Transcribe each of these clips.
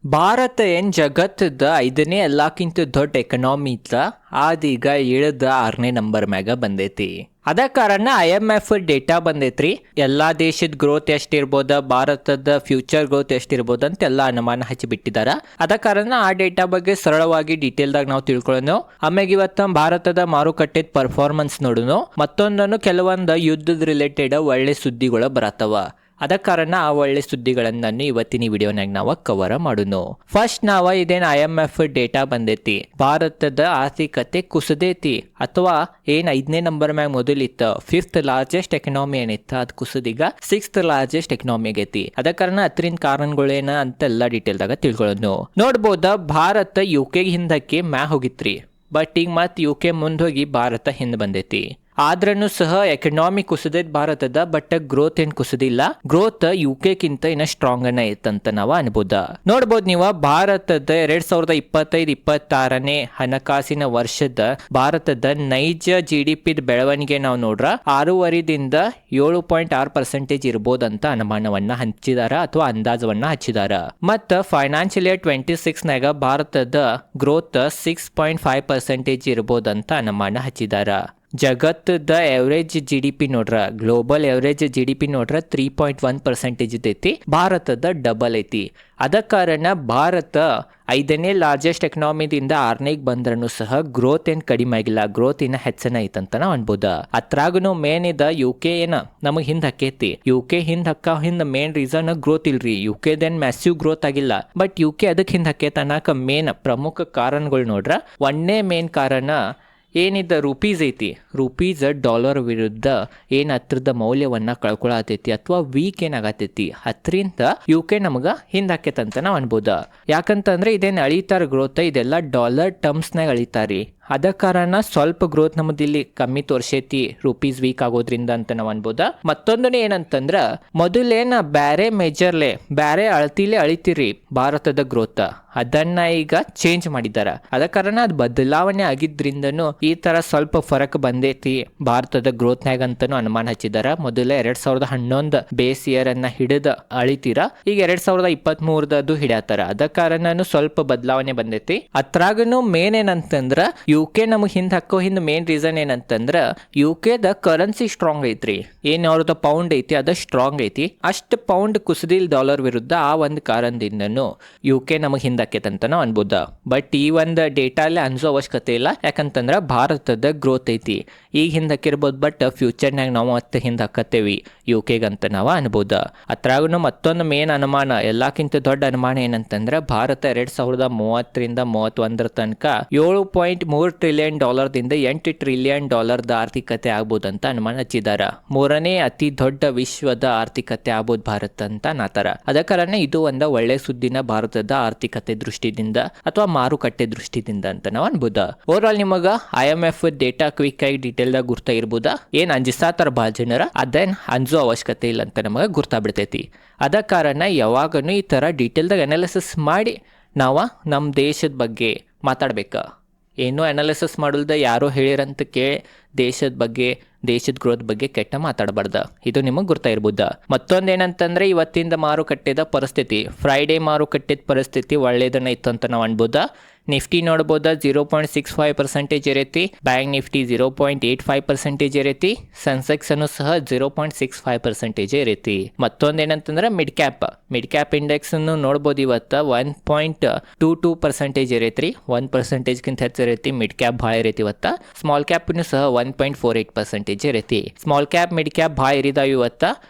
ಭಾರತ ಏನು ಜಗತ್ತದ 5ನೇ ಎಲ್ಲಕ್ಕಿಂತ ದೊಡ್ಡ ಎಕನಾಮಿ ಇತ್ತ ಅದೀಗ ಇಳಿದ 6ನೇ ನಂಬರ್ ಮ್ಯಾಗ ಬಂದೈತಿ. ಅದ ಕಾರಣ IMF ಡೇಟಾ ಬಂದೈತ್ರಿ. ಎಲ್ಲಾ ದೇಶದ ಗ್ರೋತ್ ಎಷ್ಟಿರ್ಬೋದ, ಭಾರತದ ಫ್ಯೂಚರ್ ಗ್ರೋತ್ ಎಷ್ಟಿರ್ಬೋದು ಅಂತ ಎಲ್ಲ ಅನುಮಾನ ಹಚ್ಚಿಬಿಟ್ಟಿದಾರ. ಅದ ಕಾರಣ ಆ ಡೇಟಾ ಬಗ್ಗೆ ಸರಳವಾಗಿ ಡೀಟೇಲ್ದಾಗ ನಾವು ತಿಳ್ಕೊಳ್ಳೋಣ. ಆಮ್ಯಾಗ ಇವತ್ತು ಭಾರತದ ಮಾರುಕಟ್ಟೆ ಪರ್ಫಾರ್ಮೆನ್ಸ್ ನೋಡೋಣ. ಮತ್ತೊಂದನ್ನು ಕೆಲವೊಂದು ಯುದ್ಧದ ರಿಲೇಟೆಡ್ ಒಳ್ಳೆ ಸುದ್ದಿಗಳು ಬರತ್ತವ. ಅದ ಕಾರಣ ಆ ಒಳ್ಳೆ ಸುದ್ದಿಗಳನ್ನು ಇವತ್ತಿನ ವಿಡಿಯೋನಾಗ ನಾವು ಕವರ್ ಮಾಡೋಣ. ಫಸ್ಟ್ ನಾವು ಇದೇನು IMF ಡೇಟಾ ಬಂದೈತಿ, ಭಾರತದ ಆರ್ಥಿಕತೆ ಕುಸದೈತಿ ಅಥವಾ ಏನ್ 5ನೇ ನಂಬರ್ ಮ್ಯಾಗ ಮೊದಲಿತ್ತು 5th ಲಾರ್ಜೆಸ್ಟ್ ಎಕನಾಮಿ ಏನಿತ್ತು ಅದು ಕುಸದೀಗ 6th ಲಾರ್ಜೆಸ್ಟ್ ಎಕನಾಮಿ ಆಗೈತಿ. ಅದ ಕಾರಣ ಅದರಿಂದ ಕಾರಣಗಳೇನ ಅಂತ ಎಲ್ಲ ಡೀಟೇಲ್ದಾಗ ತಿಳ್ಕೊಳ್ಳೋಣ. ನೋಡ್ಬೋದ ಭಾರತ UK ಹಿಂದಕ್ಕೆ ಹೋಗಿತ್ರಿ, ಬಟ್ ಈಗ ಮತ್ತೆ UK ಮುಂದೆ ಹೋಗಿ ಭಾರತ ಹಿಂದೆ ಬಂದೈತಿ. ಆದ್ರೂ ಸಹ ಎಕನಾಮಿ ಕುಸದೈತ್ ಭಾರತದ, ಬಟ್ ಗ್ರೋತ್ ಏನ್ ಕುಸದಿಲ್ಲ. ಗ್ರೋತ್ UK ಕಿಂತ ಇನ್ನ ಸ್ಟ್ರಾಂಗ್ ಅನ್ನ ಐತಂತ ನಾವು ಅನ್ಬೋದ. ನೋಡ್ಬೋದು ನೀವು ಭಾರತದ 2025-26ನೇ ಹಣಕಾಸಿನ ವರ್ಷದ ಭಾರತದ ನೈಜ GDP ಬೆಳವಣಿಗೆ ನಾವು ನೋಡ್ರ 6.5ದಿಂದ 7.6% ಇರ್ಬೋದಂತ ಅನುಮಾನವನ್ನ ಹಂಚಿದಾರ ಅಥವಾ ಅಂದಾಜವನ್ನ ಹಚ್ಚಿದಾರ. ಮತ್ತ ಫೈನಾನ್ಷಿಯಲ್ ಇಯರ್ 26ನಾಗ ಭಾರತದ ಗ್ರೋತ್ 6.5% ಇರ್ಬೋದಂತ ಅನುಮಾನ ಹಚ್ಚಿದಾರ. ಜಗತ್ತದ ಎವರೇಜ್ GDP ನೋಡ್ರ, ಗ್ಲೋಬಲ್ ಎವರೇಜ್ GDP ನೋಡ್ರ 3.1% ಐತಿ, ಭಾರತದ ಡಬಲ್ ಐತಿ. ಅದ ಕಾರಣ ಭಾರತ 5ನೇ ಲಾರ್ಜೆಸ್ಟ್ ಎಕನಾಮಿದಿಂದ 6ನೇಗೆ ಬಂದ್ರೂ ಸಹ ಗ್ರೋತ್ ಏನ್ ಕಡಿಮೆ ಆಗಿಲ್ಲ, ಗ್ರೋತ್ ಇನ್ನ ಹೆಚ್ಚನ ಐತಂತ ನಾವು ಅನ್ಬೋದ. ಅತ್ರಾಗನು ಮೇನ್ ಇದ UK ಏನ ನಮಗ್ ಹಿಂದ್ ಹಕ್ಕೈತಿ. UK ಹಿಂದ್ ಹಿಂದ್ ಮೇನ್ ರೀಸನ್ ಗ್ರೋತ್ ಇಲ್ರಿ. UK ದೇನ್ ಮ್ಯಾಸಿವ್ ಗ್ರೋತ್ ಆಗಿಲ್ಲ, ಬಟ್ UK ಅದಕ್ಕೆ ಹಿಂದ್ ಹಕ್ಕೈತ ಅನ್ನಕ ಮೇನ್ ಪ್ರಮುಖ ಕಾರಣಗಳು ನೋಡ್ರ. ಒಂದೇ ಮೇನ್ ಕಾರಣ ಏನಿದ್ದ ರೂಪೀಸ್ ಐತಿ. ರೂಪೀಸ್ ಡಾಲರ್ ವಿರುದ್ಧ ಏನ್ ಹತ್ರದ ಮೌಲ್ಯವನ್ನ ಕಳ್ಕೊಳತೈತಿ ಅಥವಾ ವೀಕ್ ಏನಾಗತೈತಿ, ಹತ್ರಿಂದ UK ನಮಗ ಹಿಂದ್ ಹಾಕೈತಂತ ನಾವ್ ಅನ್ಬೋದ. ಯಾಕಂತಂದ್ರೆ ಇದೇನ್ ಅಳಿತಾರ ಗ್ರೋತ್, ಇದೆಲ್ಲ ಡಾಲರ್ ಟರ್ಮ್ಸ್ನಾಗ ಅಳಿತಾರಿ. ಅದ ಕಾರಣ ಸ್ವಲ್ಪ ಗ್ರೋತ್ ನಮ್ದು ಇಲ್ಲಿ ಕಮ್ಮಿ ತೋರ್ಸೈತಿ ರೂಪೀಸ್ ವೀಕ್ ಆಗೋದ್ರಿಂದ ಅಂತ ನಾವ್ ಅನ್ಬೋದ. ಮತ್ತೊಂದನೇ ಏನಂತಂದ್ರ ಮೊದಲೇನ ಬ್ಯಾರೆ ಮೆಜರ್ಲೆ ಬ್ಯಾರೆ ಅಳತಿಲೆ ಅಳಿತಿರಿ ಭಾರತದ ಗ್ರೋತ್, ಅದನ್ನ ಈಗ ಚೇಂಜ್ ಮಾಡಿದಾರ. ಅದ ಕಾರಣ ಅದು ಬದಲಾವಣೆ ಆಗಿದ್ರಿಂದನು ಈ ತರ ಸ್ವಲ್ಪ ಫರಕ್ ಬಂದೈತಿ ಭಾರತದ ಗ್ರೋತ್ನಾಗ ಅಂತಾನು ಅನುಮಾನ ಹಚ್ಚಿದಾರ. ಮೊದಲೇ 2011 ಬೇಸ್ ಇಯರ್ ಅನ್ನ ಹಿಡಿದ ಅಳಿತೀರ, ಈಗ 2023 ಹಿಡಿಯತಾರ. ಅದ ಕಾರಣನು ಸ್ವಲ್ಪ ಬದಲಾವಣೆ ಬಂದೈತಿ. ಅತ್ರಾಗನು ಮೇನ್ ಏನಂತಂದ್ರ UK ನಮಗ್ ಹಿಂದ್ ಹಾಕೋ ಹಿಂದ್ ಮೇನ್ ರೀಸನ್ ಏನಂತಂದ್ರ UK ದ ಕರೆನ್ಸಿ ಸ್ಟ್ರಾಂಗ್ ಐತ್ರಿ. ಏನ್ ಅವ್ರದ ಪೌಂಡ್ ಐತಿ ಅದ ಸ್ಟ್ರಾಂಗ್ ಐತಿ. ಅಷ್ಟು ಪೌಂಡ್ ಕುಸದಿಲ್ ಡಾಲರ್ ವಿರುದ್ಧ, ಆ ಒಂದು ಕಾರಣದಿಂದನು UK ನಮಗ್ ಹಿಂದ್ ಹಾಕೈತಂತ ನಾವು ಅನ್ಬೋದ. ಬಟ್ ಈ ಒಂದು ಡೇಟಾ ಅಲ್ಲಿ ಅನ್ಸೋ ಅವಶ್ಯಕತೆ ಇಲ್ಲ, ಯಾಕಂತಂದ್ರ ಭಾರತದ ಗ್ರೋತ್ ಐತಿ. ಈಗ ಹಿಂದ್ ಹಾಕಿರ್ಬೋದು, ಬಟ್ ಫ್ಯೂಚರ್ನಾಗ ನಾವು ಮತ್ತೆ ಹಿಂದ್ ಹಾಕತ್ತೇವಿ UK ಗಂತ ನಾವು ಅನ್ಬೋದ. ಅತ್ರಾಗನು ಮತ್ತೊಂದು ಮೇನ್ ಅನುಮಾನ, ಎಲ್ಲಕ್ಕಿಂತ ದೊಡ್ಡ ಅನುಮಾನ ಏನಂತಂದ್ರ ಭಾರತ 2030ರಿಂದ 31 ತನಕ 7.3 ಟ್ರಿಲಿಯನ್ ಡಾಲರ್ದಿಂದ 8 ಟ್ರಿಲಿಯನ್ ಡಾಲರ್ದ ಆರ್ಥಿಕತೆ ಆಗ್ಬೋದಂತ ಅನುಮಾನ ಹಚ್ಚಿದಾರ. 3ನೇ ಅತಿ ದೊಡ್ಡ ವಿಶ್ವದ ಆರ್ಥಿಕತೆ ಆಗ್ಬೋದು ಭಾರತ ಅಂತ ನಾತಾರ. ಅದ ಕಾರಣ ಇದು ಒಂದ ಒಳ್ಳೆ ಸುದ್ದಿನ ಭಾರತದ ಆರ್ಥಿಕತೆ ದೃಷ್ಟಿದಿಂದ ಅಥವಾ ಮಾರುಕಟ್ಟೆ ದೃಷ್ಟಿದಿಂದ ಅಂತ ನಾವು ಅನ್ಬೋದ. ಓವರ್ ಆಲ್ ನಿಮಗ IMF ಡೇಟಾ ಕ್ವಿಕ್ ಆಗಿ ಡೀಟೇಲ್ ದಾಗ ಗುರ್ತಾ ಇರ್ಬೋದ. ಏನ್ ಅಂಜಿಸಾತಾರ ಭಾಳ ಜನರ, ಅದೇನ್ ಅಂಜೋ ಅವಶ್ಯಕತೆ ಇಲ್ಲ ಅಂತ ನಮಗ ಗುರ್ತಾ ಬಿಡ್ತೈತಿ. ಅದ ಕಾರಣ ಯಾವಾಗನು ಈ ತರ ಡೀಟೇಲ್ದಾಗ ಅನಾಲಿಸಿಸ್ ಮಾಡಿ ನಾವ ನಮ್ಮ ದೇಶದ ಬಗ್ಗೆ ಮಾತಾಡ್ಬೇಕ. ಏನೋ ಅನಾಲಿಸಿಸ್ ಮಾಡಲ್ದ ಯಾರೋ ಹೇಳಿರಂತ ಕೇಳಿ ದೇಶದ ಬಗ್ಗೆ, ದೇಶದ ಗ್ರೋತ್ ಬಗ್ಗೆ ಕೆಟ್ಟ ಮಾತಾಡಬಾರ್ದ. ಇದು ನಿಮಗೆ ಗುರ್ತಾ ಇರ್ಬೋದ. ಮತ್ತೊಂದೇನಂತಂದ್ರೆ ಇವತ್ತಿಂದ ಮಾರುಕಟ್ಟೆದ ಪರಿಸ್ಥಿತಿ, ಫ್ರೈಡೇ ಮಾರುಕಟ್ಟೆದ ಪರಿಸ್ಥಿತಿ ಒಳ್ಳೇದನ್ನ ಇತ್ತು ಅಂತ ನಾವು ಅನ್ಬೋದ. ನಿಫ್ಟಿ ನೋಡ್ಬೋದ 0.65% ಇರೈತಿ, ಬ್ಯಾಂಕ್ ನಿಫ್ಟಿ 0.85% ಇರೈತಿ, ಸೆನ್ಸೆಕ್ಸ್ ಅನ್ನು ಸಹ 0.65% ಇರೈತಿ. ಮತ್ತೊಂದೇನಂತಂದ್ರೆ ಮಿಡ್ ಕ್ಯಾಪ್ ಇಂಡೆಕ್ಸ್ ಅನ್ನು ನೋಡ್ಬೋದು ಇವತ್ತ 1.22% ಇರೈತ್ರಿ. 1%ಗಿಂತ ಹೆಚ್ಚು ಇರೈತಿ. ಮಿಡ್ ಕ್ಯಾಪ್ ಭಾಳ ಇರೈತಿ ಇವತ್ತ. ಸ್ಮಾಲ್ ಕ್ಯಾಪ್ ಸಹ 1.48% ಇರೈತಿ. ಸ್ಮಾಲ್ ಕ್ಯಾಪ್ ಮಿಡ್ ಕ್ಯಾಪ್ ಭಾಳ ಇರಿದಾವ ಇವತ್ತ.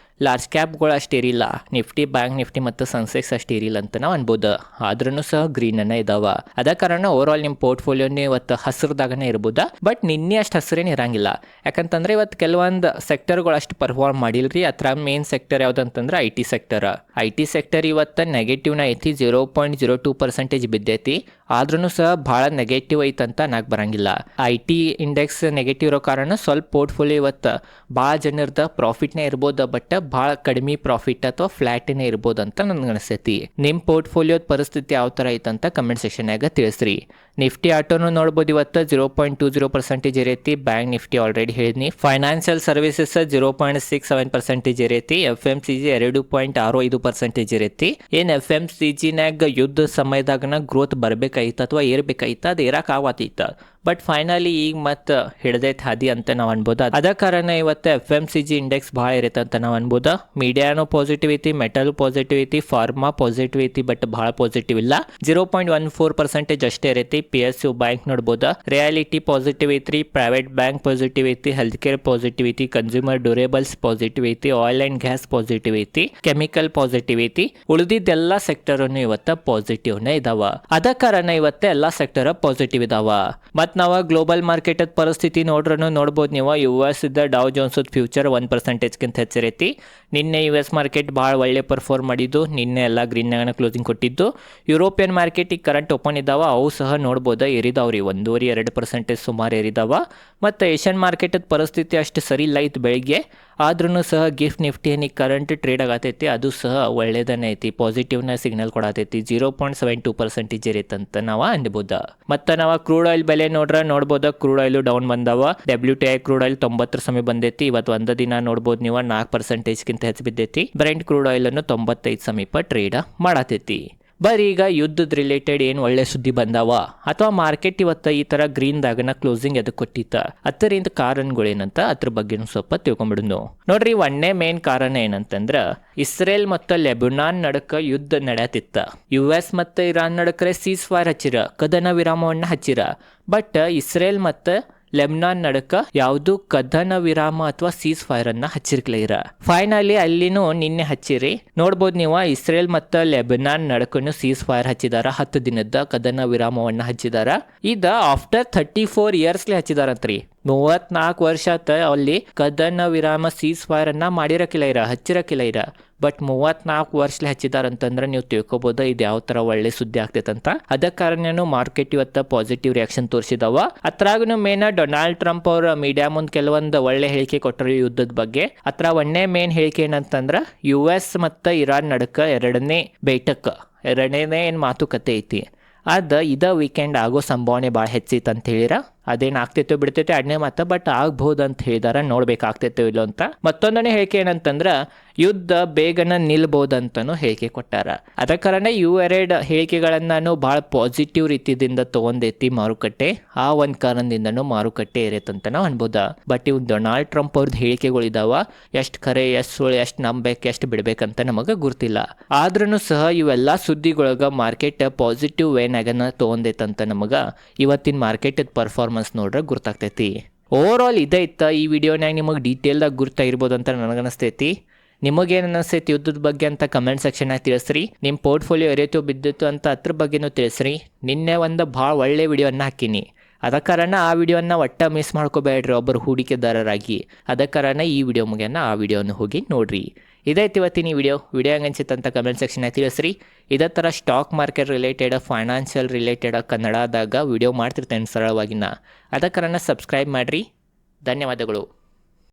ಲಾರ್ಜ್ ಕ್ಯಾಪ್ಗಳು ಅಷ್ಟು ಇರಿಲ್ಲ. ನಿಫ್ಟಿ, ಬ್ಯಾಂಕ್ ನಿಫ್ಟಿ ಮತ್ತು ಸೆನ್ಸೆಕ್ಸ್ ಅಷ್ಟು ಇರಿಲ್ಲ ಅಂತ ನಾವು ಅನ್ಬೋದು. ಆದ್ರೂ ಸಹ ಗ್ರೀನ್ ಅನ್ನ ಇದಾವ. ಅದ ಕಾರಣ ಓವರ್ ಆಲ್ ನಿಮ್ಮ ಪೋರ್ಟ್ಫೋಲಿಯೋನೇ ಇವತ್ತು ಹಸಿರದಾಗನೇ ಇರ್ಬೋದ. ಬಟ್ ನಿನ್ನೆ ಅಷ್ಟು ಹಸಿರೇನು ಇರಂಗಿಲ್ಲ, ಯಾಕಂತಂದ್ರೆ ಇವತ್ತು ಕೆಲವೊಂದು ಸೆಕ್ಟರ್ಗಳು ಅಷ್ಟು ಪರ್ಫಾರ್ಮ್ ಮಾಡಿಲ್ರಿ. ಅತ್ರ ಮೇನ್ ಸೆಕ್ಟರ್ ಯಾವ್ದಂತಂದ್ರೆ IT ಸೆಕ್ಟರ್. IT ಸೆಕ್ಟರ್ ಇವತ್ತು ನೆಗೆಟಿವ್ನ ಐತಿ, 0.02% ಬಿದ್ದೈತಿ. ಆದ್ರೂ ಸಹ ಭಾಳ ನೆಗೆಟಿವ್ ಐತಂತ ನಾಕ್ ಬರಂಗಿಲ್ಲ. IT ಇಂಡೆಕ್ಸ್ ನೆಗೆಟಿವ್ ಇರೋ ಕಾರಣ ಸ್ವಲ್ಪ ಪೋರ್ಟ್ಫೋಲಿಯೋ ಇವತ್ತು ಭಾಳ ಜನರದ ಪ್ರಾಫಿಟ್ನೇ ಇರ್ಬೋದು, ಬಟ್ ಭಾಳ ಕಡಿಮೆ ಪ್ರಾಫಿಟ್ ಅಥವಾ ಫ್ಲಾಟ್ನೇ ಇರ್ಬೋದು ಅಂತ ನನ್ಗೆ ಅನಿಸ್ತೈತಿ. ನಿಮ್ಮ ಪೋರ್ಟ್ಫೋಲಿಯೋದ ಪರಿಸ್ಥಿತಿ ಯಾವ ಥರ ಐತಂತ ಕಮೆಂಟ್ ಸೆಕ್ಷನ್ಯಾಗ ತಿಳಿಸ್ರಿ. ನಿಫ್ಟಿ ಆಟೋನು ನೋಡ್ಬೋದು ಇವತ್ತು 0.20% ಇರೈತಿ. ಬ್ಯಾಂಕ್ ನಿಫ್ಟಿ ಆಲ್ರೆಡಿ ಹೇಳಿದ್ನಿ. ಫೈನಾನ್ಷಿಯಲ್ ಸರ್ವಿಸಸ್ 0.67% ಇರೈತಿ. FMCG 2.65% ಇರೈತಿ. ಏನ್ FMCGನಾಗ ಯುದ್ಧ ಸಮಯದಾಗನ ಗ್ರೋತ್ ಬರ್ಬೇಕಾಯ್ತು ಅಥವಾ ಏರ್ಬೇಕಾಯ್ತು, ಅದು ಏರಕ್ ಆಗತ್ತಿತ್ತು. ಬಟ್ ಫೈನಲಿ ಈಗ ಮತ್ತೆ ಹಿಡ್ದೈತೆ ಹಾದಿ ಅಂತ ನಾವು ಅನ್ಬೋದು. ಅದ ಕಾರಣ ಇವತ್ತು FMCG ಇಂಡೆಕ್ಸ್ ಭಾಳ ಇರುತ್ತೆ ಅಂತ ನಾವು ಅನ್ಬೋದು. ಮೀಡಿಯಾನು ಪಾಸಿಟಿವ್ ಐತಿ, ಮೆಟಲ್ ಪಾಸಿಟಿವ್ ಐತಿ, ಫಾರ್ಮಾ ಪಾಸಿಟಿವ್ ಐತಿ, ಬಟ್ ಭಾಳ ಪಾಸಿಟಿವ್ ಇಲ್ಲ. 0.14% ಅಷ್ಟೇ ಇರೈತಿ. PSU ಬ್ಯಾಂಕ್ ನೋಡ್ಬೋದು, ರಿಯಾಲಿಟಿ ಪಾಸಿಟಿವ್ ಐತ್ರಿ, ಪ್ರೈವೇಟ್ ಬ್ಯಾಂಕ್ ಪಾಸಿಟಿವ್ ಐತಿ, ಹೆಲ್ತ್ ಕೇರ್ ಪಾಸಿಟಿವ್ ಐತಿ, ಕನ್ಸ್ಯೂಮರ್ ಡ್ಯೂರೇಬಲ್ಸ್ ಪಾಸಿಟಿವ್ ಐತಿ, ಆಯಿಲ್ ಅಂಡ್ ಗ್ಯಾಸ್ ಪಾಸಿಟಿವ್ ಐತಿ, ಕೆಮಿಕಲ್ ಪಾಸಿಟಿವ್ ಐತಿ. ಉಳಿದಿದ್ದೆಲ್ಲ ಸೆಕ್ಟರ್ ಇವತ್ತು ಪಾಸಿಟಿವ್ನೇ ಇದಾವ. ಅದ ಕಾರಣ ಇವತ್ತು ಎಲ್ಲಾ ಸೆಕ್ಟರ್ ಪಾಸಿಟಿವ್ ಇದಾವ. ಮತ್ ನಾವು ಗ್ಲೋಬಲ್ ಮಾರ್ಕೆಟ್ ಪರಿಸ್ಥಿತಿ ನೋಡ್ಬೋದು ನೀವು. US ಇದ್ದ ಡೌ ಜೋನ್ಸ್ ಫ್ಯೂಚರ್ 1% ಹೆಚ್ಚಿರೈತಿ. ನಿನ್ನೆ US ಮಾರ್ಕೆಟ್ ಭಾಳ ಒಳ್ಳೆ ಪರ್ಫಾರ್ಮ್ ಮಾಡಿದ್ದು. ನಿನ್ನೆ ಎಲ್ಲ ಗ್ರೀನ್ ಕ್ಲೋಸಿಂಗ್ ಕೊಟ್ಟಿದ್ದು. ಯುರೋಪಿಯನ್ ಮಾರ್ಕೆಟ್ ಈಗ ಕರೆಂಟ್ ಓಪನ್ ಇದಾವ, ಅವು ಸಹ ನೋಡ್ಬೋದು ಏರಿದಾವ್ರಿ. 1.5% ಸುಮಾರು ಏರಿದಾವ. ಮತ್ತು ಏಷ್ಯನ್ ಮಾರ್ಕೆಟ್ ಪರಿಸ್ಥಿತಿ ಅಷ್ಟು ಸರಿ ಇಲ್ಲ ಇತ್ತು ಬೆಳಿಗ್ಗೆ. ಆದ್ರೂ ಸಹ ಗಿಫ್ಟ್ ನಿಫ್ಟಿ ಏನಿಗೆ ಕರೆಂಟ್ ಟ್ರೇಡ್ ಆಗತೈತಿ, ಅದು ಸಹ ಒಳ್ಳೇದನ್ನೇ ಐತಿ, ಪಾಸಿಟಿವ್ನ ಸಿಗ್ನಲ್ ಕೊಡತೈತಿ. 0.72% ಇರೈತಂತ ನಾವು ಅನ್ಬೋದು. ಮತ್ತು ನಾವು ಕ್ರೂಡ್ ಆಯಿಲ್ ಬೆಲೆ ನೋಡ್ಬೋದು. ಕ್ರೂಡ್ ಆಯಿಲ್ ಡೌನ್ ಬಂದವ. WTI ಕ್ರೂಡ್ ಆಯಿಲ್ 90 ಸಮಯ ಬಂದೈತಿ. ಇವತ್ತು ಒಂದು ದಿನ ನೋಡ್ಬೋದು ನೀವು 4%ಗಿಂತ ಹೆಚ್ಚು ಬಿದ್ದೈತಿ. ಬ್ರೆಂಟ್ ಕ್ರೂಡ್ ಆಯಿಲ್ ಅನ್ನು 95 ಸಮೀಪ ಟ್ರೇಡ್ ಮಾಡತೈತಿ. ಬರೀ ಈಗ ಯುದ್ಧದ ರಿಲೇಟೆಡ್ ಏನು ಒಳ್ಳೆ ಸುದ್ದಿ ಬಂದಾವ ಅಥವಾ ಮಾರ್ಕೆಟ್ ಇವತ್ತು ಈ ಥರ ಗ್ರೀನ್ದಾಗನ ಕ್ಲೋಸಿಂಗ್ ಎದಕ್ಕೆ ಕೊಟ್ಟಿತ್ತ, ಅದರಿಂದ ಕಾರಣಗಳೇನಂತ ಅದ್ರ ಬಗ್ಗೆ ಸ್ವಲ್ಪ ತಿಳ್ಕೊಂಬಿಡುನು ನೋಡ್ರಿ. ಒಂದೇ ಮೇನ್ ಕಾರಣ ಏನಂತಂದ್ರೆ ಇಸ್ರೇಲ್ ಮತ್ತು ಲೆಬನಾನ್ ನಡಕ ಯುದ್ಧ ನಡೆಯತಿತ್ತ. US ಮತ್ತು ಇರಾನ್ ನಡಕರೆ ಸೀಸ್ ಫೈರ್ ಹಚ್ಚಿರ, ಕದನ ವಿರಾಮವನ್ನು ಹಚ್ಚಿರ. ಬಟ್ ಇಸ್ರೇಲ್ ಮತ್ತು ಲೆಬನಾನ್ ನಡಕ ಯಾವುದು ಕದನ ವಿರಾಮ ಅಥವಾ ಸೀಸ್ ಫೈರ್ ಅನ್ನ ಹಚ್ಚಿರ್ಲಿರ. ಫೈನಲಿ ಅಲ್ಲಿನೂ ನಿನ್ನೆ ಹಚ್ಚಿರಿ. ನೋಡ್ಬೋದು ನೀವು, ಇಸ್ರೇಲ್ ಮತ್ತು ಲೆಬನಾನ್ ನಡಕನು ಸೀಸ್ ಫೈರ್ ಹಚ್ಚಿದಾರ. 10 ದಿನದ ಕದನ ವಿರಾಮವನ್ನ ಹಚ್ಚಿದಾರ. ಇದ ಆಫ್ಟರ್ 34 ಇಯರ್ಸ್ಲಿ ಹಚ್ಚಿದಾರಂತ್ರಿ. 34 ವರ್ಷ ಆತ ಅಲ್ಲಿ ಕದನ ವಿರಾಮ ಸೀಸ್ ಫೈರ್ ಅನ್ನ ಹಚ್ಚಿರಕಿಲ್ಲ ಇರ. ಬಟ್ 34 ವರ್ಷಲಿ ಹಚ್ಚಿದಾರಂತಂದ್ರೆ ನೀವು ತಿಳ್ಕೊಬೋದು ಇದು ಯಾವ ತರ ಒಳ್ಳೆ ಸುದ್ದಿ ಆಗ್ತೈತಂತ. ಅದ ಕಾರಣ ಮಾರ್ಕೆಟ್ ಇವತ್ತ ಪಾಸಿಟಿವ್ ರಿಯಾಕ್ಷನ್ ತೋರಿಸಿದಾವ. ಅತ್ರಾಗೂ ಮೇನ್ ಡೊನಾಲ್ಡ್ ಟ್ರಂಪ್ ಅವ್ರ ಮೀಡಿಯಾ ಮುಂದೆ ಕೆಲವೊಂದು ಒಳ್ಳೆ ಹೇಳಿಕೆ ಕೊಟ್ಟರು ಯುದ್ಧದ ಬಗ್ಗೆ. ಅತ್ರ ಒಂದೇ ಮೇನ್ ಹೇಳಿಕೆ ಏನಂತಂದ್ರ US ಮತ್ತು ಇರಾನ್ ನಡಕ ಎರಡನೇ ಏನ್ ಮಾತುಕತೆ ಐತಿ, ಇದ ವೀಕೆಂಡ್ ಆಗೋ ಸಂಭಾವನೆ ಭಾಳ ಹೆಚ್ಚೈತೆ ಅಂತ ಹೇಳಿರ. ಅದೇನು ಆಗ್ತೈತೋ ಬಿಡ್ತೈತೆ ಎರಡನೇ ಮಾತು, ಬಟ್ ಆಗ್ಬಹುದು ಅಂತ ಹೇಳಿದಾರ. ನೋಡ್ಬೇಕಾಗ್ತೈತೋ ಇಲ್ಲೋ ಅಂತ. ಮತ್ತೊಂದನೇ ಹೇಳಿಕೆ ಏನಂತಂದ್ರ ಯುದ್ಧ ಬೇಗನ ನಿಲ್ಬಹುದಂತನೂ ಹೇಳಿಕೆ ಕೊಟ್ಟಾರ. ಅದ ಕಾರಣ ಇವೆರಡು ಹೇಳಿಕೆಗಳನ್ನ ಭಾಳ ಪಾಸಿಟಿವ್ ರೀತಿಯಿಂದ ತಗೊಂಡೈತಿ ಮಾರುಕಟ್ಟೆ. ಆ ಒಂದು ಕಾರಣದಿಂದನೂ ಮಾರುಕಟ್ಟೆ ಇರೈತಂತ ನಾವು ಅನ್ಬೋದ. ಬಟ್ ಇವ್ ಡೊನಾಲ್ಡ್ ಟ್ರಂಪ್ ಅವ್ರದ್ದು ಹೇಳಿಕೆಗಳಿದಾವ, ಎಷ್ಟು ಖರೆ, ಎಷ್ಟು ಸುಳ್ಳು, ಎಷ್ಟು ನಂಬೇಕು, ಎಷ್ಟು ಬಿಡ್ಬೇಕಂತ ನಮಗೆ ಗುರ್ತಿಲ್ಲ. ಆದ್ರೂ ಸಹ ಇವೆಲ್ಲ ಸುದ್ದಿಗೊಳಗ ಮಾರ್ಕೆಟ್ ಪಾಸಿಟಿವ್ ವೇನಾಗನ ತಗೊಂಡೈತಂತ ನಮಗೆ ಇವತ್ತಿನ ಮಾರ್ಕೆಟ್ ಪರ್ಫಾರ್ಮೆನ್ಸ್ ನೋಡ್ರೆ ಗುರ್ತಾಗ್ತೈತಿ. ಓವರ್ ಆಲ್ ಇದೇ ಇತ್ತ ಈ ವಿಡಿಯೋನಾಗ ನಿಮಗೆ ಡೀಟೇಲ್ದಾಗ ಗುರ್ತಾಗಿರ್ಬೋದು ಅಂತ ನನಗನ್ನಿಸ್ತೈತಿ. ನಿಮಗೇನು ಅನಿಸ್ತೈತಿ ಯುದ್ಧದ ಬಗ್ಗೆ ಅಂತ ಕಮೆಂಟ್ ಸೆಕ್ಷನ್ನಾಗ ತಿಳಿಸ್ರಿ. ನಿಮ್ಮ ಪೋರ್ಟ್ಫೋಲಿಯೋ ಎರೇತು ಬಿದ್ದಿತ್ತು ಅಂತ ಅದ್ರ ಬಗ್ಗೆನೂ ತಿಳಿಸ್ರಿ. ನಿನ್ನೆ ಒಂದು ಭಾಳ ಒಳ್ಳೆ ವಿಡಿಯೋನ ಹಾಕಿನಿ. ಅದ ಕಾರಣ ಆ ವಿಡಿಯೋನ ಒಟ್ಟ ಮಿಸ್ ಮಾಡ್ಕೋಬೇಡ್ರಿ ಒಬ್ಬರು ಹೂಡಿಕೆದಾರರಾಗಿ. ಅದ ಕಾರಣ ಈ ವಿಡಿಯೋ ಮುಗಿಯನ್ನ ಆ ವಿಡಿಯೋನ ಹೋಗಿ ನೋಡ್ರಿ. ಇದೈತಿ ಇವತ್ತಿನ ಈ ವಿಡಿಯೋ ಹೆಂಗೆ ಅನ್ಸಿತ್ತು ಅಂತ ಕಮೆಂಟ್ ಸೆಕ್ಷನ್ನಾಗ ತಿಳಿಸ್ರಿ. ಇದೇ ಥರ stock market related, financial related ಕನ್ನಡದಾಗ ವಿಡಿಯೋ ಮಾಡ್ತಿರ್ತೇನೆ ಸರಳವಾಗಿನ. ಅದ ಕಾರಣ ಸಬ್ಸ್ಕ್ರೈಬ್ ಮಾಡಿರಿ. ಧನ್ಯವಾದಗಳು.